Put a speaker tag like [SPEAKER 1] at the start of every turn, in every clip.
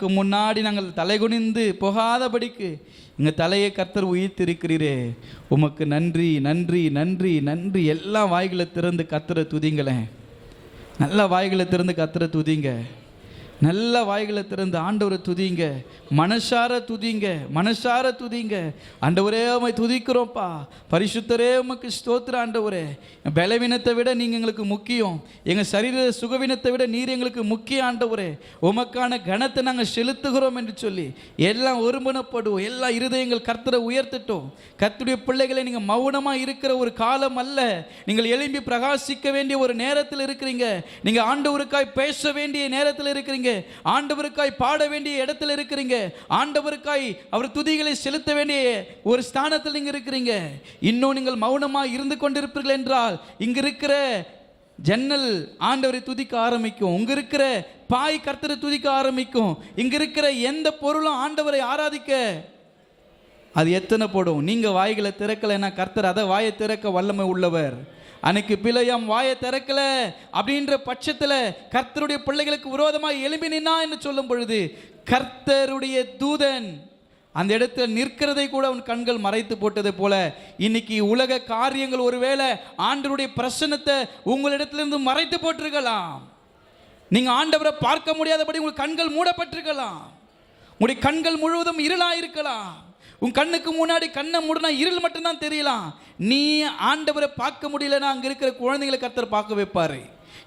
[SPEAKER 1] முன்னாடி நாங்கள் தலைகுனிந்து போகாதபடிக்கு எங்கள் தலையை கர்த்தர் உயிர்த்திருக்கிறீரே, உமக்கு நன்றி நன்றி நன்றி நன்றி. எல்லா வாய்களை திறந்து கர்த்தரை துதிங்களேன். நல்ல வாய்களை திறந்து கர்த்தரை துதிங்க. நல்ல வாய்களை திறந்து ஆண்டவரை துதிங்க. மனசார துதிங்க, மனசார துதிங்க. ஆண்டவரே உம்மை துதிக்கிறோம்ப்பா. பரிசுத்தரே உமக்கு ஸ்தோத்திரம். ஆண்டவரே, பலவீனத்தை விட நீங்கள் எங்களுக்கு முக்கியம். எங்கள் சரீர சுகவீனத்தை விட நீர் எங்களுக்கு முக்கியம். ஆண்டவரே, உமக்கான கனத்தை நாங்கள் செலுத்துகிறோம் என்று சொல்லி எல்லாம் ஒருமனப்படுவோம். எல்லா இருதயங்கள் கர்த்தரை உயர்த்தட்டும். கர்த்தருடைய பிள்ளைகளை நீங்கள் மௌனமாக இருக்கிற ஒரு காலம் அல்ல. நீங்கள் எழும்பி பிரகாசிக்க வேண்டிய ஒரு நேரத்தில் இருக்கிறீங்க. நீங்கள் ஆண்டவருக்காய் பேச வேண்டிய நேரத்தில் இருக்கிறீங்க. ஆண்டவருக்காய் பாட வேண்டிய இடத்துல இருக்கிறீங்க. ஆண்டவருக்காய் அவர் துதிகளை செலுத்த வேண்டிய ஒரு ஸ்தானத்தில் நீங்க இருக்கிறீங்க. இன்னும் நீங்கள் மௌனமாக இருந்து கொண்டிருப்பீர்கள் என்றால் இங்க இருக்கிற ஜன்னல் ஆண்டவரை துதிக்க ஆரம்பிக்கும். இங்க இருக்கிற பாய் கர்த்தரை துதிக்க ஆரம்பிக்கும். இங்க இருக்கிற எந்த பொருளும் ஆண்டவரை ஆராதிக்க அது எத்தனை போடும். நீங்க வாய்களை திறக்கலைன்னா கர்த்தர் அதை வாயை திறக்க வல்லமை உள்ளவர். அன்னைக்கு பிழையாம் வாயை திறக்கல அப்படின்ற பட்சத்தில் கர்த்தருடைய பிள்ளைகளுக்கு விரோதமாக எழும்பினா என்று சொல்லும் பொழுது கர்த்தருடைய தூதன் அந்த இடத்தில் நிற்கிறதை கூட அவன் கண்கள் மறைத்து போட்டதை போல இன்னைக்கு உலக காரியங்கள் ஒருவேளை ஆண்டவருடைய பிரசன்னத்தை உங்களிடத்திலிருந்து மறைத்து போட்டிருக்கலாம். நீங்க ஆண்டவரை பார்க்க முடியாதபடி உங்கள் கண்கள் மூடப்பட்டிருக்கலாம். உங்களுடைய கண்கள் முழுவதும் இருளாயிருக்கலாம். உன் கண்ணுக்கு முன்னாடி கண்ணை மூடனா இருள் மட்டும்தான் தெரியலாம். நீ ஆண்டவரை பார்க்க முடியலன்னா அங்க இருக்கிற குழந்தைகளை கர்த்தர் பார்க்க வைப்பாரு.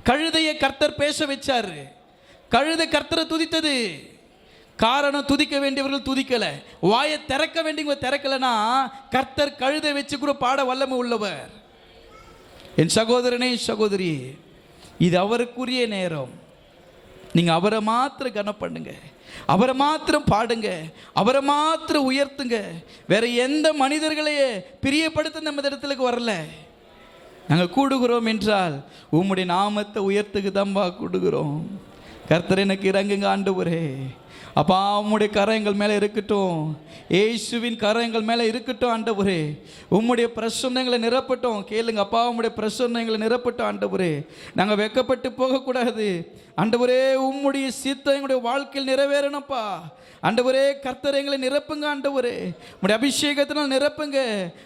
[SPEAKER 1] கழுதையை கர்த்தர் பேச வச்சாரு. கழுதை கர்த்தரை துதித்தது. காரணம், துதிக்க வேண்டியவர்கள் துதிக்கல, வாயை திறக்க வேண்டியவங்க திறக்கலனா கர்த்தர் கழுதை வச்சு கூட பாட வல்லமை உள்ளவர். என் சகோதரனே சகோதரி, இது அவருக்குரிய நேரம். நீங்க அவரை மாத்திரம் கனம் பண்ணுங்க, அவரை மாத்திரம் பாடுங்க, அவரை மாத்திரம் உயர்த்துங்க. வேற எந்த மனிதர்களையே பிரியப்படுத்த நம்ம இடத்துக்கு வரல. நாங்கள் கூடுகிறோம் என்றால் உம்முடைய நாமத்தை உயர்த்துக்கு தம்பா கூடுகிறோம். கர்த்தர் எனக்கு இறங்குங்க ஆண்டவரே. அப்பா உம்முடைய கரம் எங்கள் மேலே இருக்கட்டும். இயேசுவின் கரம் எங்கள் மேலே இருக்கட்டும் ஆண்டவரே. உம்முடைய பிரசன்னங்களை நிரப்பட்டும். கேளுங்க அப்பா, உம்முடைய பிரசன்னங்களை நிரப்பட்டும் ஆண்டவரே. நாங்கள் வெக்கப்பட்டு போகக்கூடாது ஆண்டவரே. உம்முடைய சித்தம் எங்களுடைய வாழ்க்கையில் நிறைவேறணும்ப்பா ஆண்டவரே. கர்த்தர் எங்களை நிரப்புங்க ஆண்டவரே. உம்முடைய அபிஷேகத்தினால் நிரப்புங்க,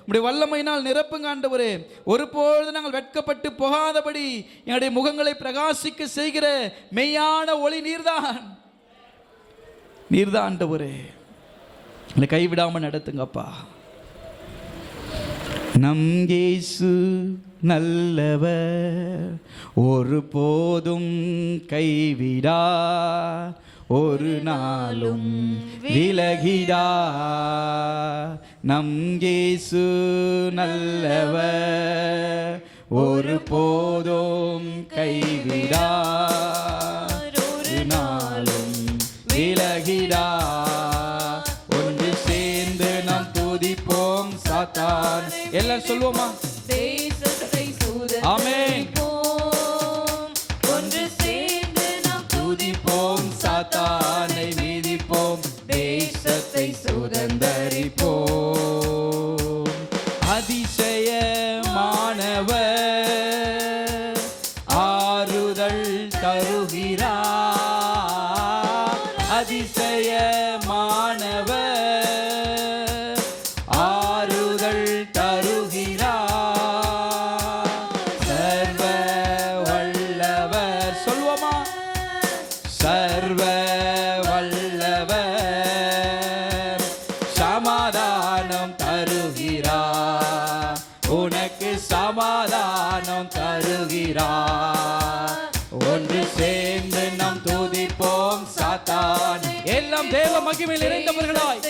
[SPEAKER 1] உம்முடைய வல்லமையினால் நிரப்புங்க ஆண்டவரே. ஒருபொழுது நாங்கள் வெட்கப்பட்டு போகாதபடி எங்களுடைய முகங்களை பிரகாசிக்க செய்கிற மெய்யான ஒளி நீர்தான், நீர்தான் ஆண்டவரே. என்னை கைவிடாமல் நடத்துங்கப்பா. நம் இயேசு நல்லவர், ஒரு போதும் கைவிடா, ஒரு நாளும் விலகிடா. நம் இயேசு நல்லவர், ஒரு போதும் கைவிடா, ஒரு நாளும் விலகிடா. ஒன்று சேர்ந்து நாம் துதிப்போம் சாத்தான். எல்லாம் சொல்லுவோமா?
[SPEAKER 2] தேசத்தை
[SPEAKER 1] ஆமென்.
[SPEAKER 2] ஒன்று சேர்ந்து நாம்
[SPEAKER 1] துதிப்போம் சாத்தானை மீதிப்போம், தேசத்தை சுதந்தரிப்போம். அதிசயமானவர் ஆறுதல் தருகிறார். அதிசயமானவர் ஆறுதல் தருகிறார். சர்வ வல்லவர் சொல்வோமா? சர்வ வல்லவர் சமாதானம் தருகிறார். உனக்கு சமாதானம் தருகிறார். ஒன்று சேர்ந்து நாம் துதிப்போம் சாத்தான். எல்லாம் தேவ மகிமையில் நிறைந்தவர்களாய்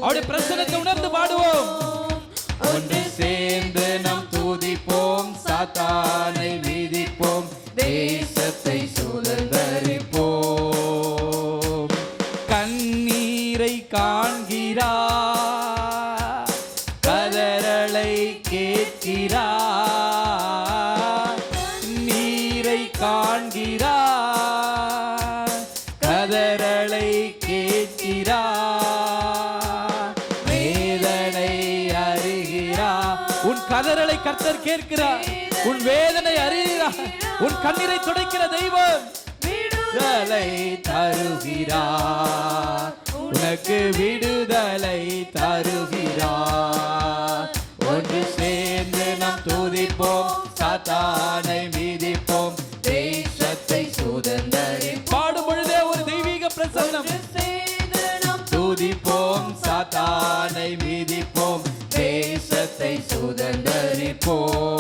[SPEAKER 1] அவருடைய பிரசன்னத்தை உணர்ந்து பாடுவோம். ஒன்று சேர்ந்து நாம் துதிப்போம் சாத்தானை மீதிப்போம், தேசத்தை சுதந்தரிப்போம். கண்ணீரை காண்கிறார், கதறலை கேட்கிறார். நீரை காண்கிறார், கதறலை கேட்கிறார். வேதனை அறிகிறார். உன் கதறலை கர்த்தர் கேட்கிறார். உன் வேதனை அறிகிறார். உன் கண்ணீரை துடைக்கிற தெய்வம். விடுதலை தருகிறார், உனக்கு விடுதலை தருகிறார். ஒன்று சேர்ந்து நாம் துதிப்போம், சாத்தானை மிதிப்போம், தேசத்தை சுதந்தரிப்போம். பாடும் பொழுதே ஒரு தெய்வீக பிரசன்னம்.
[SPEAKER 2] சேர்ந்து நாம்
[SPEAKER 1] துதிப்போம், சாத்தானை மிதிப்போம், தேசத்தை சுதந்தரிப்போம்.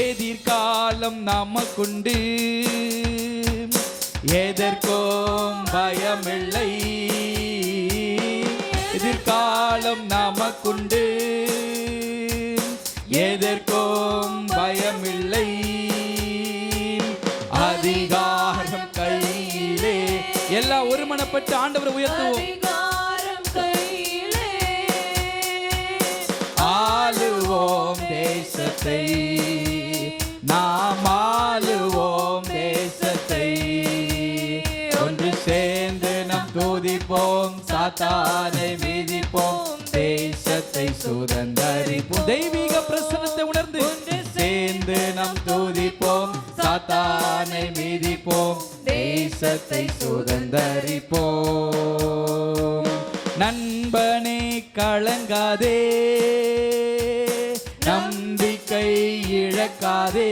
[SPEAKER 1] எதிர்காலம் நமக்குண்டு, எதற்கும் பயமில்லை. எதிர்காலம் நமக்குண்டு, எதற்கும் பயமில்லை. அதிகாரம் கையிலே. எல்லாம் ஒருமனப்பட்டு ஆண்டவரை உயர்த்துவோம்.
[SPEAKER 2] அதிகாரம் கையிலே.
[SPEAKER 1] ஆளுவோம் தேசத்தை, நாம் ஆளுவோம் தேசத்தை. ஒன்று சேர்ந்து நாம் துதிப்போம், சாத்தானை மிதிப்போம், தேசத்தை சுதந்தரிப்போம். தெய்வீக பிரசன்னத்தை உணர்ந்து சேர்ந்து நாம் துதிப்போம், சாத்தானை மிதிப்போம், தேசத்தை சுதந்தரிப்போம். நண்பனே கலங்காதே, நம்பிக்கை இழக்காதே.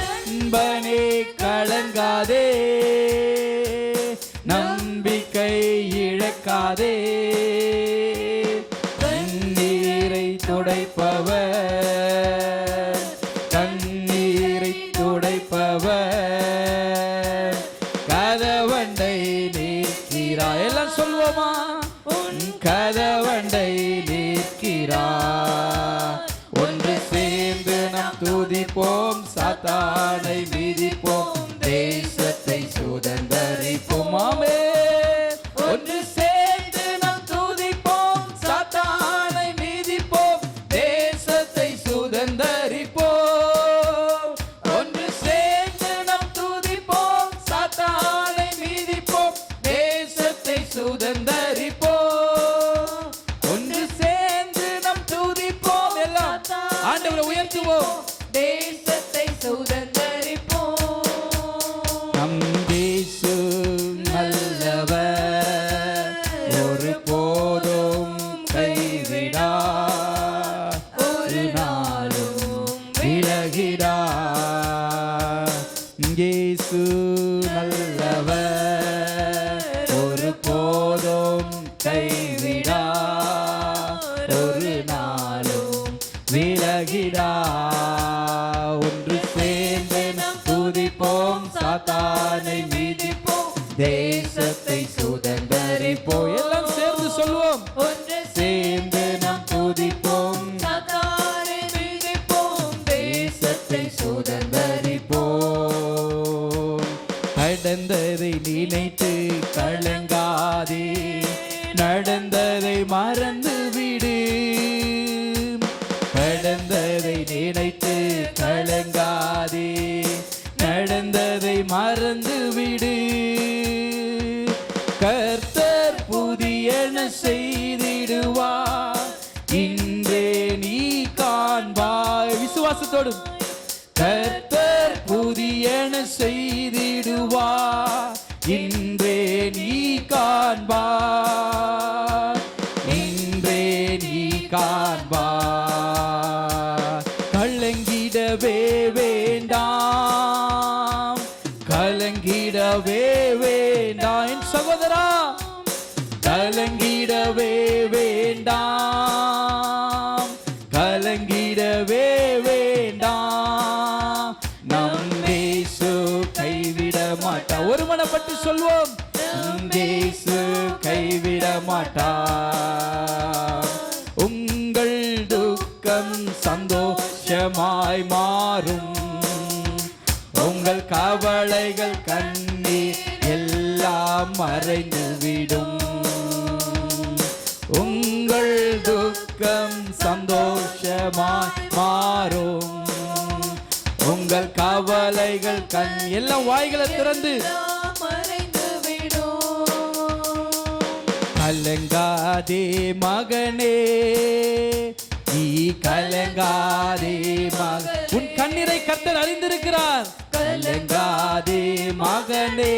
[SPEAKER 1] நண்பனே கலங்காதே, நம்பிக்கை இழக்காதே. கண்ணீரை துடைப்பவர், கண்ணீரை துடைப்பவர், கதவண்டை நிற்கிறார். எல்லாம் சொல்லுவோமா? உன் கதவண்டை நிற்கிறார். ஒன்று சேர்ந்து நாம் துதிப்போம், சாத்தானை மிதிப்போம், தேசத்தை சுதந்தரிப்போம். ஆமே. ஒன்று சேர்ந்து நாம் துதிப்போம், சாத்தானை மிதிப்போம், தேசத்தை சுதந்தரிப்போம். ஒன்று சேர்ந்து நாம் துதிப்போம், சாத்தானை மிதிப்போம், தேசத்தை சுதந்தரிப்போம். ஒன்று சேர்ந்து நாம் துதிப்போம். எல்லாம் ஆண்டவரை உயர்த்துவோம்.
[SPEAKER 2] தேசத்தை சுதந்தரிப்போம்.
[SPEAKER 1] நம் இயேசு நல்லவர், ஒருபோதும் கைவிடார், ஒரு நாளும் விலகிடார். இயேசு நல்லவர், ஒருபோதும் கைவிடார், ஒரு நாளும் விலகிடார். ஒன்று சேர்ந்து நாம் துதிப்போம், சாத்தானை மிதிப்போம், தேசத்தை சுதந்தரிப்போம். எல்லாம் சேர்ந்து சொல்வோம்.
[SPEAKER 2] ஒன்று
[SPEAKER 1] சேர்ந்து நாம் துதிப்போம்,
[SPEAKER 2] சாத்தானை மிதிப்போம்,
[SPEAKER 1] தேசத்தை சுதந்தரிப்போம். கடந்ததை நினைத்து கலங்காதே, நடந்ததை மறந்து விடு. கடந்ததை நினைத்து கலங்காதே, நடந்ததை மறந்து விடு. கர்த்தர் புதியன செய்திடுவார், இன்றே நீ காண்பாய். விசுவாசத்தோடு கர்த்தர் புதியன செய்திடுவார், இன்றே நீ காண்பாய், இன்றே நீ காண்பாய். கலங்கிடவே வேண்டாம், கலங்கிடவே வேண்டாம் என் சகோதரா, கலங்கிடவே வேண்டாம், கலங்கிடவே வேண்டாம். நம் இயேசு கைவிட மாட்டார். ஒருமனப்பட்டு சொல்வோம். நம் இயேசு கைவிட மாட்டார். உங்கள் துக்கம் சந்தோஷமாய் மாறும், உங்கள் கவலைகள் கண்ணீர் எல்லாம் மறைந்துவிடும். உங்கள் துக்கம் சந்தோஷமாய் மாறும், உங்கள் கவலைகள் எல்லாம் வாய்களை திறந்து கலங்காதே மகனே, நீ கலங்காதே மகன். உன் கண்ணீரை கர்த்தர் அறிந்திருக்கிறார். கலங்காதே மகனே,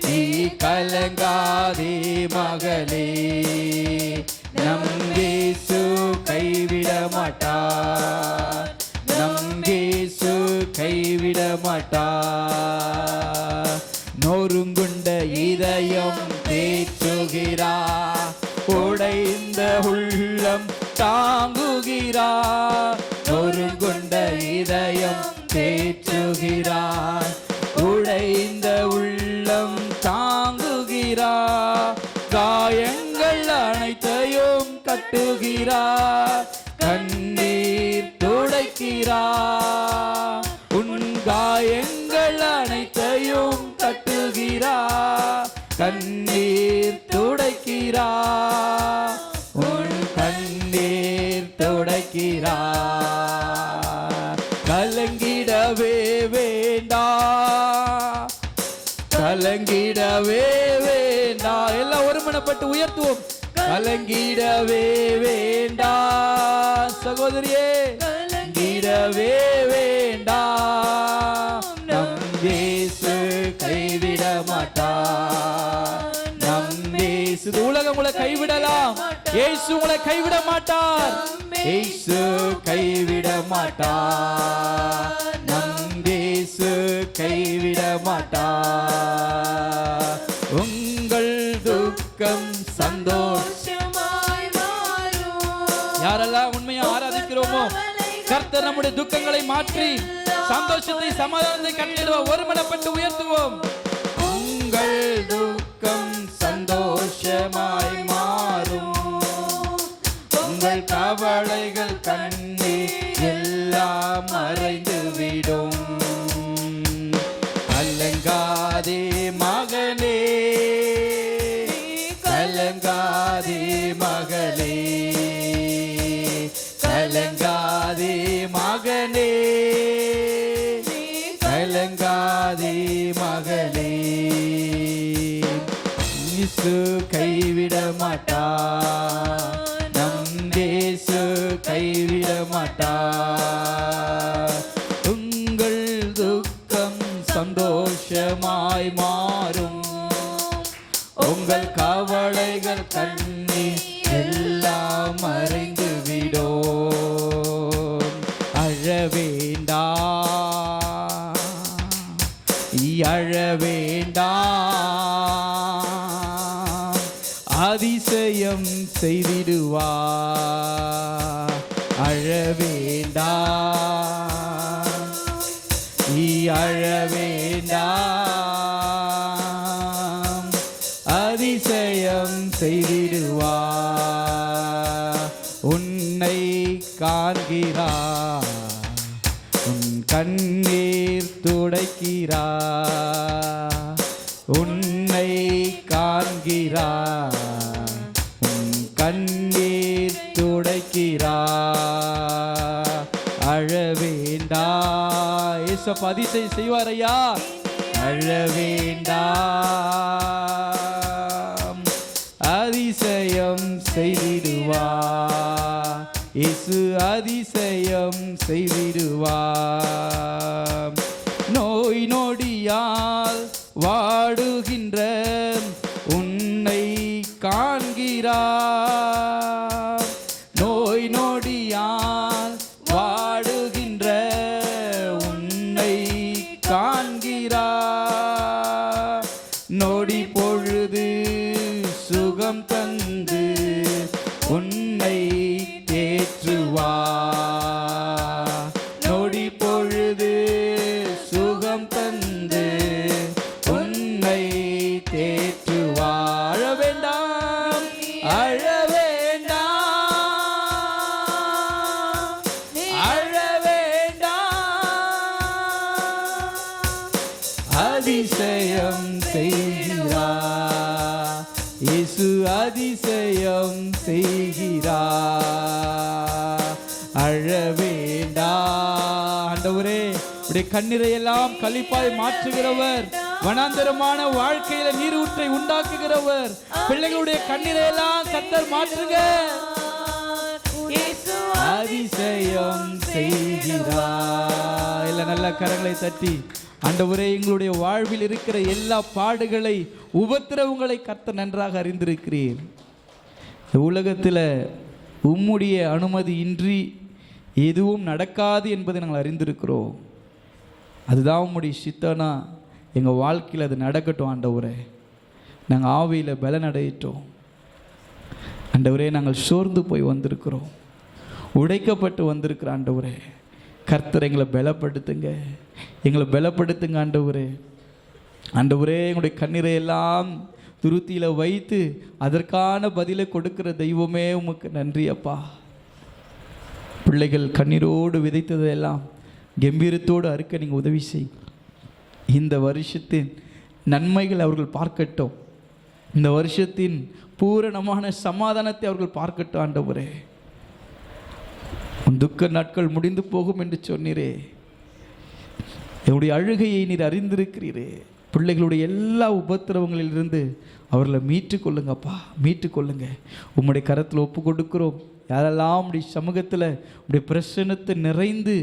[SPEAKER 1] நீ கலங்காதே மகளே, நம் இயேசு கைவிட மாட்டார், நம் இயேசு கைவிட மாட்டார். நொறுங்குண்ட இதயம் தேற்றுகிறார், உடைந்த உள்ளம் தாங்குகிறார். நொறுங்குண்ட இதயம் தேற்றுகிறார், உடைந்த உள்ளம் தாங்குகிறார். காயங்கள் அனைத்தையும் கட்டுகிறார், கண்ணீர் துடைக்கிறார். உன் காயங்கள் அனைத்தையும் கட்டுகிறார், கண்ணீர் துடைக்கிறார். உன் கண்ணீர் துடைக்கிறார். கலங்கிடவே வேண்டாம், கலங்கிடவே வேண்டாம். எல்லாம் ஒருமனப்பட்டு உயர்த்துவோம். கலங்கிடவே வேண்டாம் சகோதரியே, கலங்கிடவே வேண்டாம். நம் இயேசு கைவிட மாட்டார், நம் இயேசு. உலகம் உங்களை கைவிடலாம், இயேசு உங்களை கைவிட மாட்டார். இயேசு கைவிட மாட்டார், நம் இயேசு கைவிட மாட்டார். உங்கள் துக்கம் சந்தோஷமாய் மாறும். யாரெல்லாம் உண்மையா ஆராதிக்கிறோமோ கர்த்தர் நம்முடைய துக்கங்களை மாற்றி சந்தோஷத்தை சமாதானத்தை கண்டிடுவோம். ஒருமனப்பட்டு உயர்த்துவோம். உங்கள் துக்கம் சந்தோஷமாய் மாறும், உங்கள் கவலைகள் கண்ணீர் எல்லாம் மறைந்து விடும். கலங்காதே மகனே, கலங்காதே மகளே, கலங்காதே மகனே, கலங்காதே மகளே. இயேசு கைவிட மாட்டார், நம் இயேசு கைவிட மாட்டார். உங்கள் துக்கம் சந்தோஷமாய் மாறும், உங்கள் கவலைகள் கண்ணீர் எல்லாம் மறைந்து விடும். அழ வேண்டாம், அழ வேண்டாம், அதிசயம் செய்திடுவார். அழ வேண்டாம், அழ வேண்டாம், அதிசயம் செய்திடுவார். உன்னை காண்கிறார், உன் கண்ணீர் துடைக்கிறார். உன்னை காண்கிறார், உன் கண்ணீர் துடைக்கிறார். அழ வேண்டாம், இயேசு அதிசயம் செய்வார் ஐயா. அழ வேண்டாம், அதிசயம் செய்திடுவார். இயேசு அதிசயம் செய்திடுவார். நோய் நொடியால் வாடுகின்ற உன்னை காண்கிறார். நோய் நொடியால் வாடுகின்ற உன்னை காண்கிறார். நொடி பொழுது சுகம் தந்து உன்னை தேற்றுவார். நொடி பொழுது சுகம் தந்து உன்னை தேற்றுவார். அழ வேண்டாம், அழ வேண்டாம், அழ வேண்டாம், அதிசயம் செய்கிறார். இயேசு அதிசயம் செய்கிறார். அழ வேண்டாம். ஆண்டவரே, உடைய கண்ணீரை எல்லாம் களிப்பாய் மாற்றுகிறவர், வனாந்தரமான வாழ்க்கையில நீரூற்றை உண்டாக்குகிறவர். பிள்ளைகளுடைய கண்ணீரை எல்லாம் கர்த்தர் மாற்றுங்க. அதிசயம் செய்கிறார். நல்ல கரங்களை தட்டி ஆண்டவரே, எங்களுடைய வாழ்வில் இருக்கிற எல்லா பாடுகளை, உபத்திரவங்களை கர்த்தர் நன்றாக அறிந்திருக்கிறீர். உலகத்தில் உம்முடைய அனுமதி இன்றி எதுவும் நடக்காது என்பதை நாங்கள் அறிந்திருக்கிறோம். அதுதான் உம்முடைய சித்தனா எங்கள் வாழ்க்கையில் அது நடக்கட்டும் ஆண்டவரே. நாங்கள் ஆவியில் பலனடையிட்டோம் ஆண்டவரே. நாங்கள் சோர்ந்து போய் வந்திருக்கிறோம், உடைக்கப்பட்டு வந்திருக்கிற ஆண்டவரே. கர்த்தர் எங்களை பலப்படுத்துங்க, எங்களை பலப்படுத்துங்க ஆண்டவரே. ஆண்டவரே, எங்களுடைய கண்ணீரை எல்லாம் துருத்தியில் வைத்து அதற்கான பதிலை கொடுக்கிற தெய்வமே உமக்கு நன்றி அப்பா. பிள்ளைகள் கண்ணீரோடு விதைத்ததெல்லாம் கம்பீரத்தோடு அறுக்க நீங்கள் உதவி செய். இந்த வருஷத்தின் நன்மைகள் அவர்கள் பார்க்கட்டும், இந்த வருஷத்தின் பூரணமான சமாதானத்தை அவர்கள் பார்க்கட்டும் ஆண்டவரே. துக்க நாட்கள் முடிந்து போகும் என்று சொன்னீரே, என்னுடைய அழுகையை நீர் அறிந்திருக்கிறீரே. பிள்ளைகளுடைய எல்லா உபத்திரவங்களிலிருந்து அவர்களை மீட்டு கொள்ளுங்கப்பா, மீட்டு கொள்ளுங்க. உம்முடைய கரத்தில் ஒப்பு கொடுக்கிறோம். யாரெல்லாம் உடைய சமூகத்தில் உடைய பிரசன்னத்தை நிறைந்து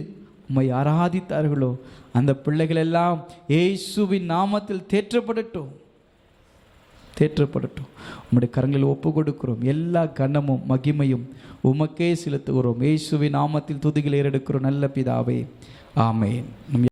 [SPEAKER 1] உம்மை ஆராதித்தார்களோ அந்த பிள்ளைகள் எல்லாம் இயேசுவின் நாமத்தில் தேற்றப்படட்டும், தேற்றப்படட்டும். உம்முடைய கரங்களில் ஒப்பு கொடுக்கிறோம். எல்லா கனமும் மகிமையும் உமக்கே செலுத்துகிறோம். இயேசுவின் நாமத்தில் துதிகளை ஏறெடுக்கிறோம் நல்ல பிதாவே, ஆமென்.